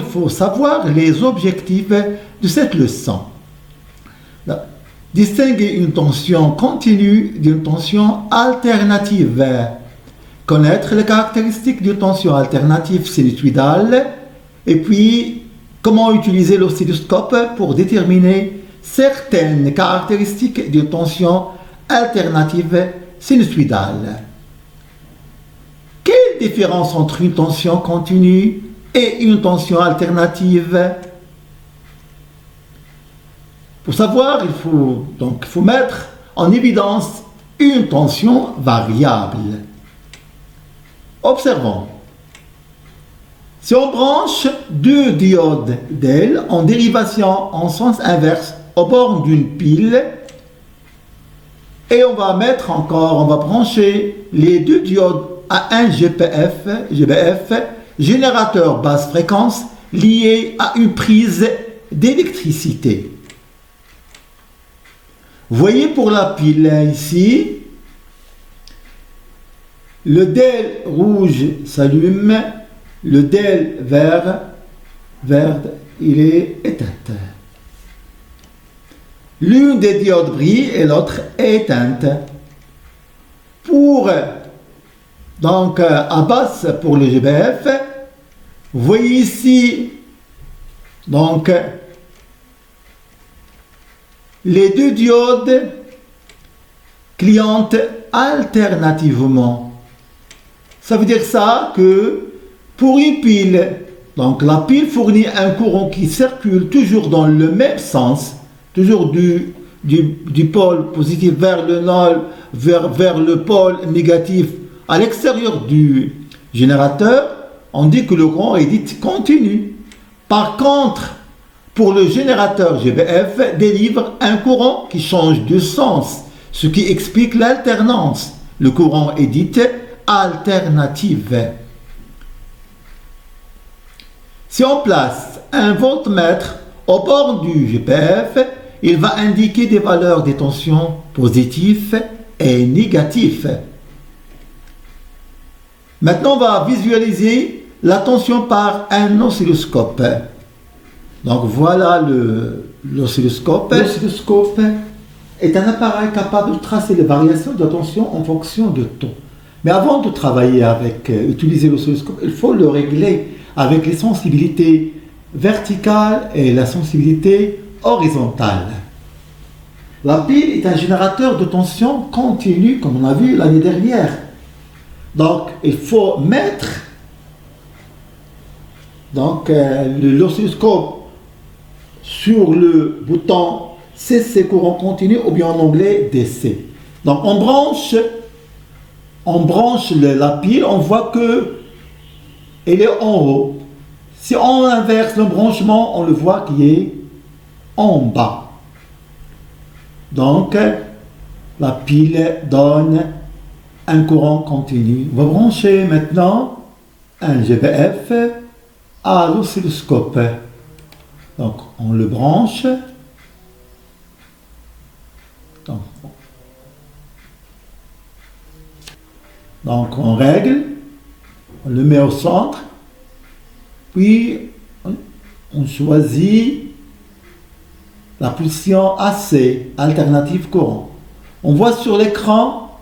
il faut savoir les objectifs de cette leçon. Distinguer une tension continue d'une tension alternative. Connaître les caractéristiques d'une tension alternative sinusoïdale. Et puis, comment utiliser l'oscilloscope pour déterminer certaines caractéristiques d'une tension alternative sinusoïdale. Quelle différence entre une tension continue et une tension alternative? Pour savoir, il faut mettre en évidence une tension variable. Observons. Si on branche deux diodes d'L en dérivation en sens inverse aux bornes d'une pile, et on va brancher les deux diodes à un GBF, générateur basse fréquence lié à une prise d'électricité. Vous voyez pour la pile ici, le DEL rouge s'allume, le DEL vert, il est éteinte. L'une des diodes brille et l'autre est éteinte. À basse pour le GBF, vous voyez ici, les deux diodes clientent alternativement. Ça veut dire que pour une pile, la pile fournit un courant qui circule toujours dans le même sens, toujours du pôle positif vers le nôle, vers le pôle négatif à l'extérieur du générateur. On dit que le courant est dit continu. Par contre, pour le générateur GBF, délivre un courant qui change de sens, ce qui explique l'alternance. Le courant est dit alternative. Si on place un voltmètre au bord du GBF, il va indiquer des valeurs des tensions positives et négatives. Maintenant, on va visualiser la tension par un oscilloscope. Donc voilà l'oscilloscope. L'oscilloscope est un appareil capable de tracer les variations de la tension en fonction de temps. Mais avant de travailler utiliser l'oscilloscope, il faut le régler avec les sensibilités verticales et la sensibilité horizontale. La pile est un générateur de tension continue, comme on a vu l'année dernière. Donc, il faut mettre l'oscilloscope sur le bouton CC courant continu ou bien en anglais DC. Donc, on branche la pile, on voit que elle est en haut. Si on inverse le branchement, on le voit qui est en bas. Donc, la pile donne un courant continu. On va brancher maintenant un GBF à l'oscilloscope. Donc, on le branche. Donc, on règle, on le met au centre, puis on choisit la position AC, alternative courant. On voit sur l'écran,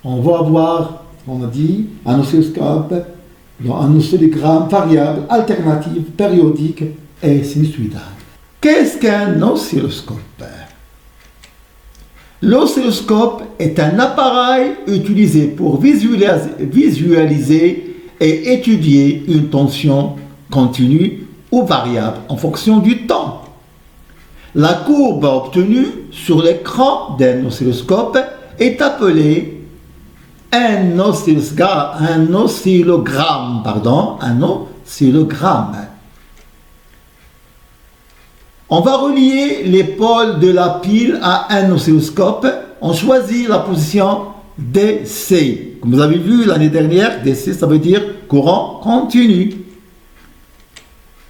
on va avoir, on a dit, un oscilloscope, un oscillogramme variable, alternative, périodique et sinusoïdale. Qu'est-ce qu'un oscilloscope? L'oscilloscope est un appareil utilisé pour visualiser et étudier une tension continue ou variable en fonction du temps. La courbe obtenue sur l'écran d'un oscilloscope est appelée un oscillogramme. On va relier les pôles de la pile à un oscilloscope. On choisit la position DC. Comme vous avez vu l'année dernière, DC, ça veut dire courant continu.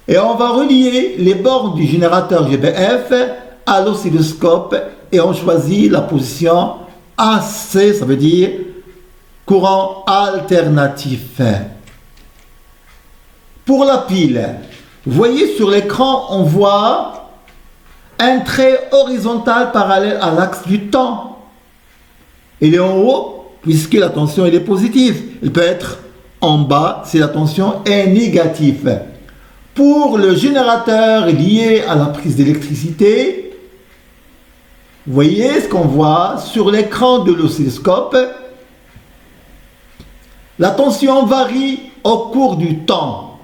Et on va relier les bornes du générateur GBF à l'oscilloscope et on choisit la position AC, ça veut dire courant alternatif. Pour la pile, vous voyez sur l'écran, on voit un trait horizontal parallèle à l'axe du temps. Il est en haut, puisque la tension elle est positive. Il peut être en bas si la tension est négative. Pour le générateur lié à la prise d'électricité, vous voyez ce qu'on voit sur l'écran de l'oscilloscope. La tension varie au cours du temps.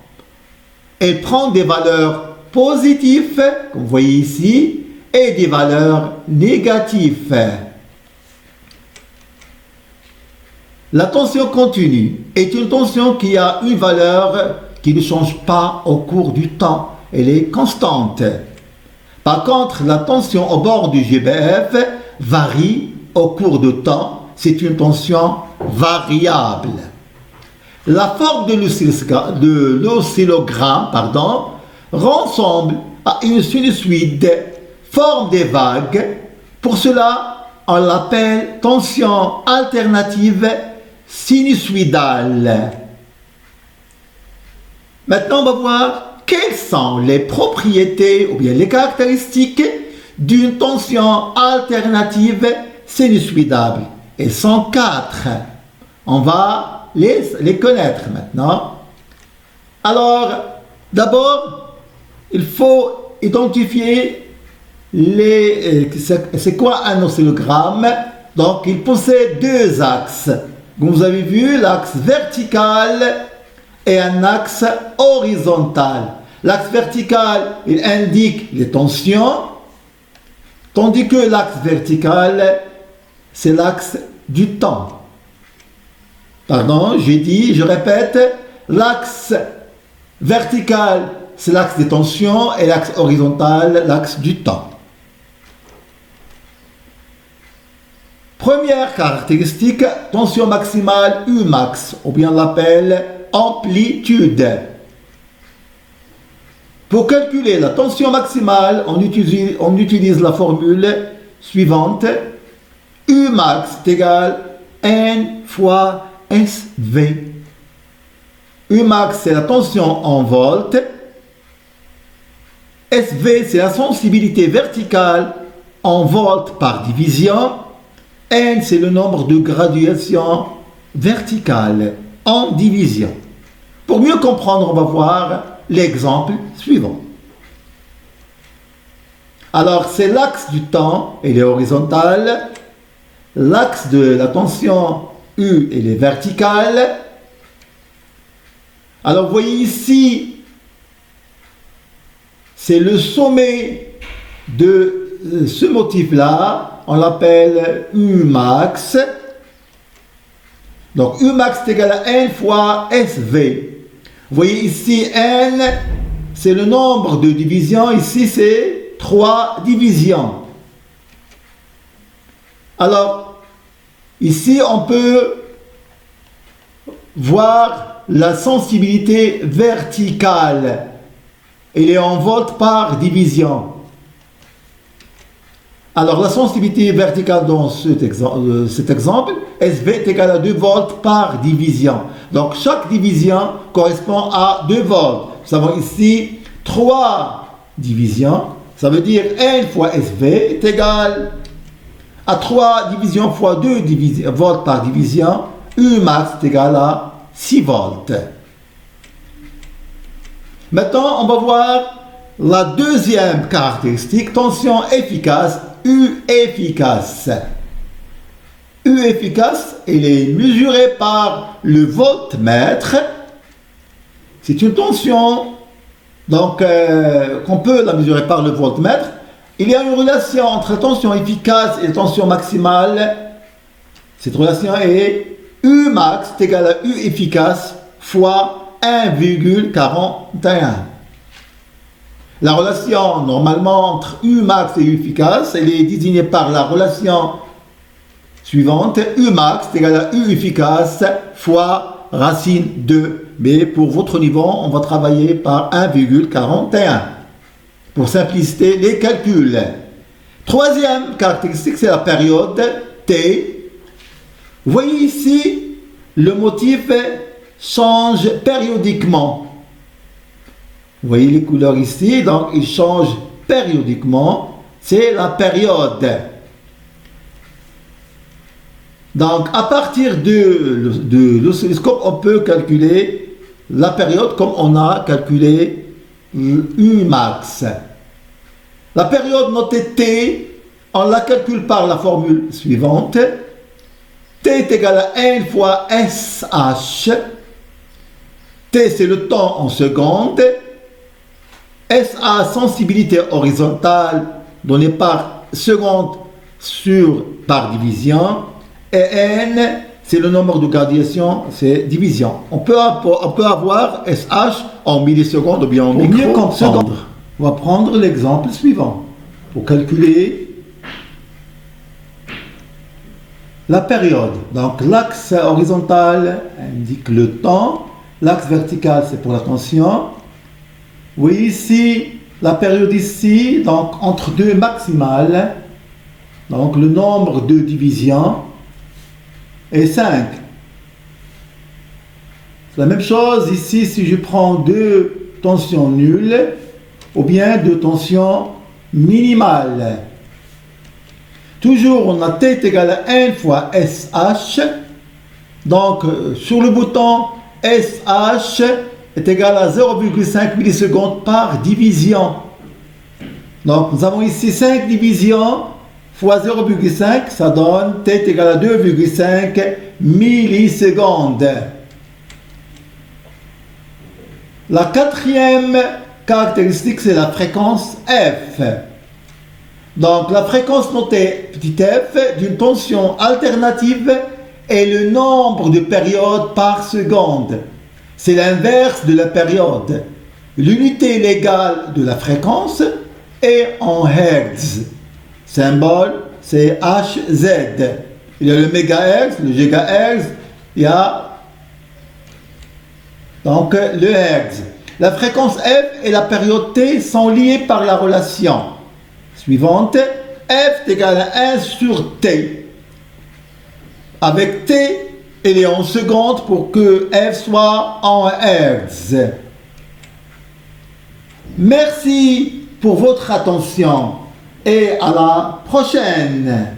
Elle prend des valeurs positives, comme vous voyez ici, et des valeurs négatives. La tension continue est une tension qui a une valeur qui ne change pas au cours du temps. Elle est constante. Par contre, la tension au bord du GBF varie au cours du temps. C'est une tension variable. La forme de l'oscillogramme ressemble à une sinusoïde, forme des vagues. Pour cela, on l'appelle tension alternative sinusoïdale. Maintenant, on va voir quelles sont les propriétés ou bien les caractéristiques d'une tension alternative sinusoïdale. Elles sont 4. On va les connaître maintenant. Alors, d'abord, il faut identifier c'est quoi un oscillogramme. Donc, il possède 2 axes. Comme vous avez vu, l'axe vertical et un axe horizontal. L'axe vertical, il indique les tensions, tandis que l'axe vertical, c'est l'axe du temps. Pardon, je répète, l'axe vertical, c'est l'axe des tensions et l'axe horizontal, l'axe du temps. Première caractéristique, tension maximale Umax, ou bien on l'appelle amplitude. Pour calculer la tension maximale, on utilise la formule suivante. Umax est égal à N fois SV. Umax, c'est la tension en volts. SV, c'est la sensibilité verticale en volts par division. N, c'est le nombre de graduations verticales en division. Pour mieux comprendre, on va voir l'exemple suivant. Alors, c'est l'axe du temps, il est horizontal. L'axe de la tension U, il est vertical. Alors, vous voyez ici, c'est le sommet de ce motif-là. On l'appelle Umax. Donc, Umax est égal à N fois SV. Vous voyez ici, N, c'est le nombre de divisions. Ici, c'est 3 divisions. Alors, ici, on peut voir la sensibilité verticale. Elle est en volts par division. Alors, la sensibilité verticale dans cet exemple, SV est égal à 2 volts par division. Donc, chaque division correspond à 2 volts. Nous avons ici 3 divisions. Ça veut dire N fois SV est égal à 3 divisions fois 2 volts par division. Umax est égal à 6 volts. Maintenant, on va voir la deuxième caractéristique, tension efficace. U efficace. U efficace, elle est mesurée par le voltmètre. C'est une tension, donc qu'on peut la mesurer par le voltmètre. Il y a une relation entre la tension efficace et la tension maximale. Cette relation est U max est égal à U efficace fois 1,41. La relation, normalement, entre U max et U efficace, elle est désignée par la relation suivante. U max est égal à U efficace fois racine 2. Mais pour votre niveau, on va travailler par 1,41. Pour simplifier les calculs. Troisième caractéristique, c'est la période T. Vous voyez ici, le motif change périodiquement. Vous voyez les couleurs ici, donc ils changent périodiquement. C'est la période. Donc à partir de l'oscilloscope, on peut calculer la période comme on a calculé Umax. La période notée T, on la calcule par la formule suivante. T est égal à N fois SH. T, c'est le temps en secondes. SA, sensibilité horizontale donnée par seconde par division. Et N, c'est le nombre de graduation, c'est division. On peut avoir SH en millisecondes ou bien en micro. Pour mieux comprendre, on va prendre l'exemple suivant. Pour calculer la période. Donc l'axe horizontal indique le temps. L'axe vertical, c'est pour la tension. Oui, ici, la période ici, donc entre deux maximales. Donc le nombre de divisions est 5. C'est la même chose ici si je prends deux tensions nulles ou bien deux tensions minimales. Toujours, on a T est égal à N fois SH. Donc, sur le bouton, SH est égal à 0,5 millisecondes par division. Donc, nous avons ici 5 divisions fois 0,5, ça donne T est égal à 2,5 millisecondes. La quatrième caractéristique, c'est la fréquence F. Donc, la fréquence notée petit f d'une tension alternative est le nombre de périodes par seconde. C'est l'inverse de la période. L'unité légale de la fréquence est en Hertz. Symbole, c'est Hz. Il y a le mégahertz, le gigahertz, il y a donc le Hertz. La fréquence F et la période T sont liées par la relation suivante. F est égal à 1 sur T. Avec T, il est en secondes pour que F soit en Hertz. Merci pour votre attention et à la prochaine.